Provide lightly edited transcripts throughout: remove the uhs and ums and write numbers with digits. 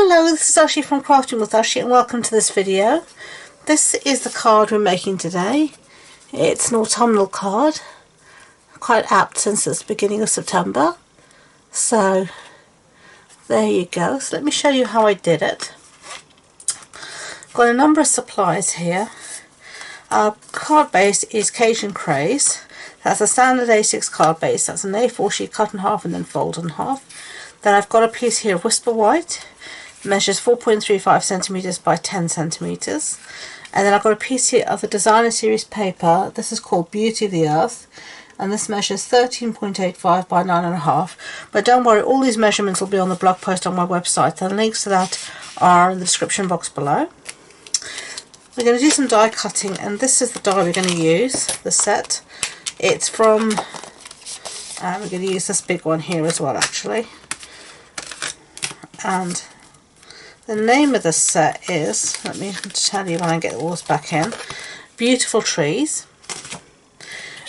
Hello, this is Ashee from Crafting with Ashee and welcome to this video. This is the card we're making today. It's an autumnal card, quite apt since it's the beginning of September. So there you go. So let me show you how I did it. Got a number of supplies here. Our card base is Cajun Craze. That's a standard A6 card base. That's an A4 sheet cut in half and then folded in half. Then I've got a piece here of Whisper White. Measures 4.35 centimeters by 10 centimeters. And then I've got a piece here of the Designer Series paper. This is called Beauty of the Earth. And this measures 13.85 by 9.5. But don't worry, all these measurements will be on the blog post on my website. The links to that are in the description box below. We're going to do some die cutting, and this is the die we're going to use, the set. It's from, we're going to use this big one here as well actually. And the name of the set is, let me tell you when I get all this back in, Beautiful Trees.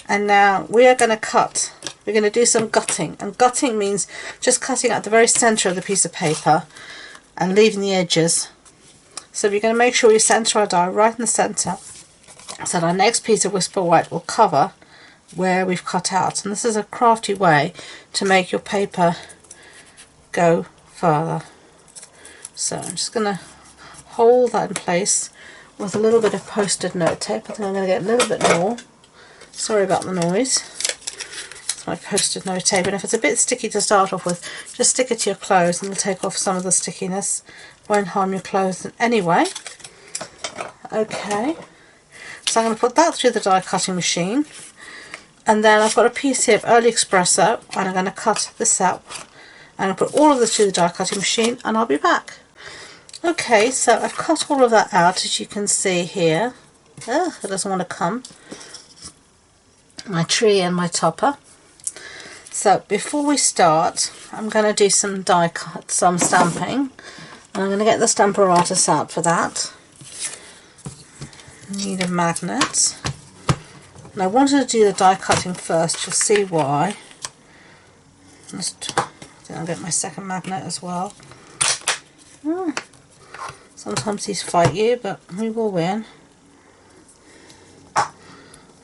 And now we are going to cut, we're going to do some gutting. And gutting means just cutting at the very centre of the piece of paper and leaving the edges. So we're going to make sure we centre our die right in the centre, so that our next piece of Whisper White will cover where we've cut out. And this is a crafty way to make your paper go further. So I'm just going to hold that in place with a little bit of post-it note tape. I think I'm going to get a little bit more. Sorry about the noise. It's my post-it note tape, and if it's a bit sticky to start off with, just stick it to your clothes and it'll take off some of the stickiness. Won't harm your clothes anyway. Okay, so I'm going to put that through the die cutting machine, and then I've got a piece here of Early Espresso, and I'm going to cut this out. I'm going to put all of this through the die cutting machine and I'll be back. Okay, so I've cut all of that out, as you can see here. Oh, it doesn't want to come. My tree and my topper. So before we start, I'm going to do some die cut, some stamping. And I'm going to get the Stamparatus out for that. Need a magnet. And I wanted to do the die cutting first, you'll see why. I'll get my second magnet as well. Sometimes these fight you, but we will win.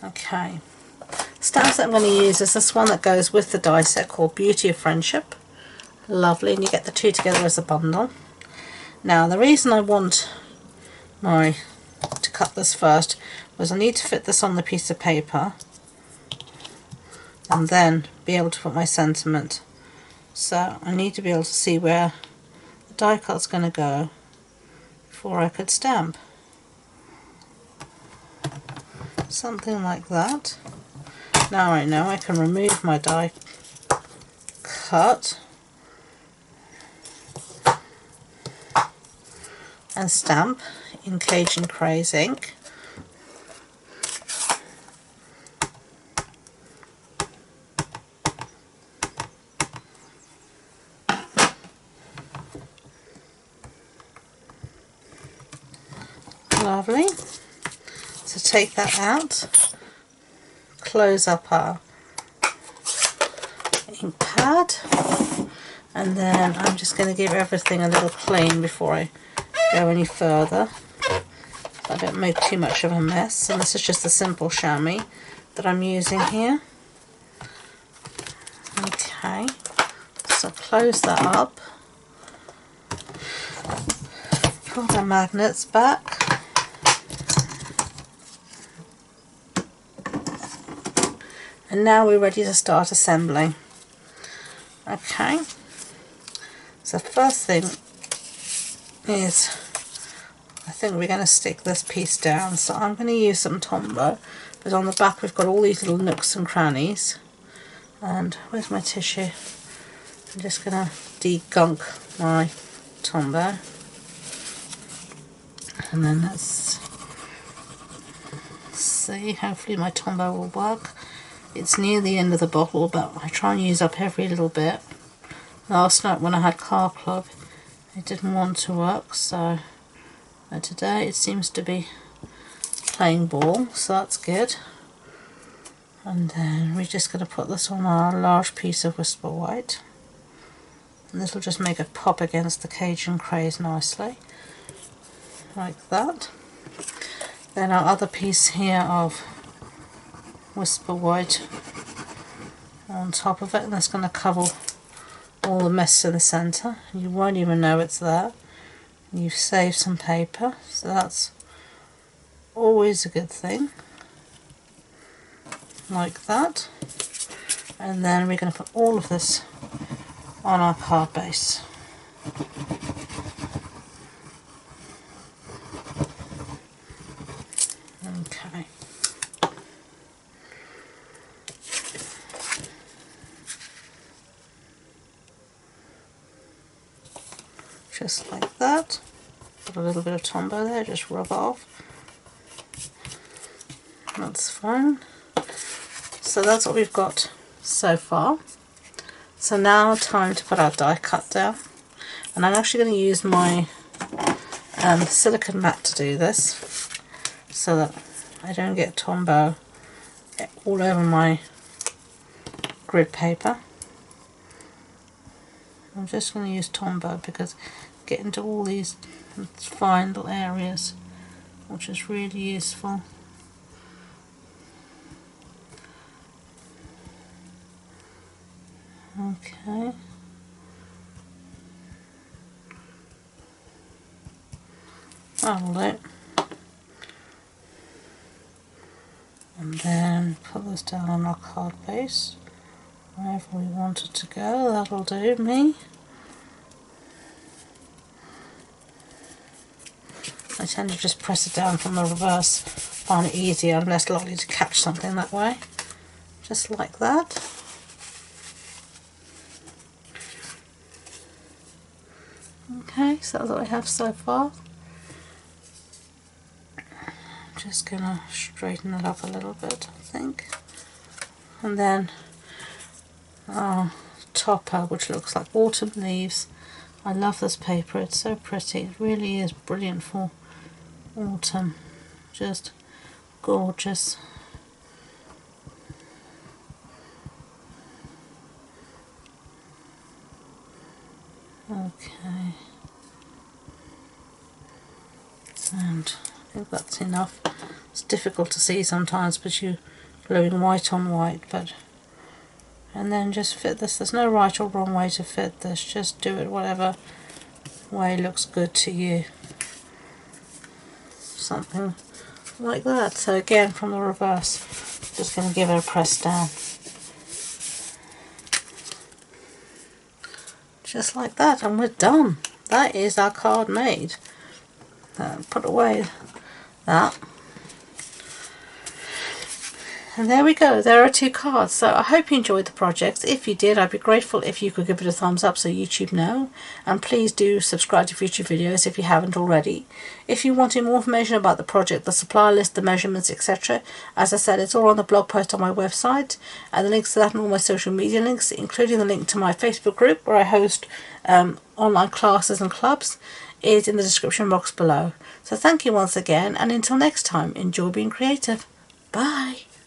Okay. Stamps that I'm going to use is this one that goes with the die set called Beauty of Friendship. Lovely, and you get the two together as a bundle. Now the reason I want to cut this first was I need to fit this on the piece of paper and then be able to put my sentiment. So I need to be able to see where the die cut's going to go before I could stamp. Something like that. Now I know I can remove my die cut and stamp in Cajun Craze ink. Lovely. So take that out, close up our ink pad, and then I'm just going to give everything a little clean before I go any further, so I don't make too much of a mess. And this is just a simple chamois that I'm using here. Okay, so close that up, pull the magnets back, and now we're ready to start assembling. Okay, so first thing is, I think we're going to stick this piece down, so I'm going to use some Tombow, but on the back we've got all these little nooks and crannies. And where's my tissue? I'm just going to de-gunk my Tombow, and then let's see, hopefully my Tombow will work. It's near the end of the bottle, but I try and use up every little bit. Last night when I had Car Club, it didn't want to work, so today it seems to be playing ball, so that's good. And then we're just going to put this on our large piece of Whisper White. and this will just make it pop against the Cajun craze nicely, like that. Then our other piece here of Whisper White on top of it, and that's going to cover all the mess in the centre. You won't even know it's there. You've saved some paper, so that's always a good thing, like that. And then we're going to put all of this on our card base. Okay. Just like that. Put a little bit of Tombow there, just rub it off. That's fine. So that's what we've got so far. So now time to put our die cut down. And I'm actually going to use my silicone mat to do this, so that I don't get Tombow all over my grid paper. I'm just going to use Tombow because get into all these fine little areas, which is really useful. Okay. That'll do. And then put this down on our card base. Wherever we want it to go, that'll do me. I tend to just press it down from the reverse, find it easier, I'm less likely to catch something that way. Just like that. Okay, so that's what I have so far. I'm just gonna straighten it up a little bit, I think. And then our topper, which looks like autumn leaves. I love this paper, it's so pretty. It really is brilliant for autumn. Just gorgeous. Okay. And I think that's enough. It's difficult to see sometimes because you're gluing white on white, but and then just fit this. There's no right or wrong way to fit this, just do it whatever way looks good to you. Something like that. So again, from the reverse, just going to give it a press down. Just like that, and we're done. That is our card made. Put away that. And there we go, there are 2 cards. So I hope you enjoyed the project. If you did, I'd be grateful if you could give it a thumbs up so YouTube know. And please do subscribe to future videos if you haven't already. If you wanted more information about the project, the supply list, the measurements, etc., as I said, it's all on the blog post on my website. And the links to that and all my social media links, including the link to my Facebook group where I host online classes and clubs, is in the description box below. So thank you once again, and until next time, enjoy being creative. Bye!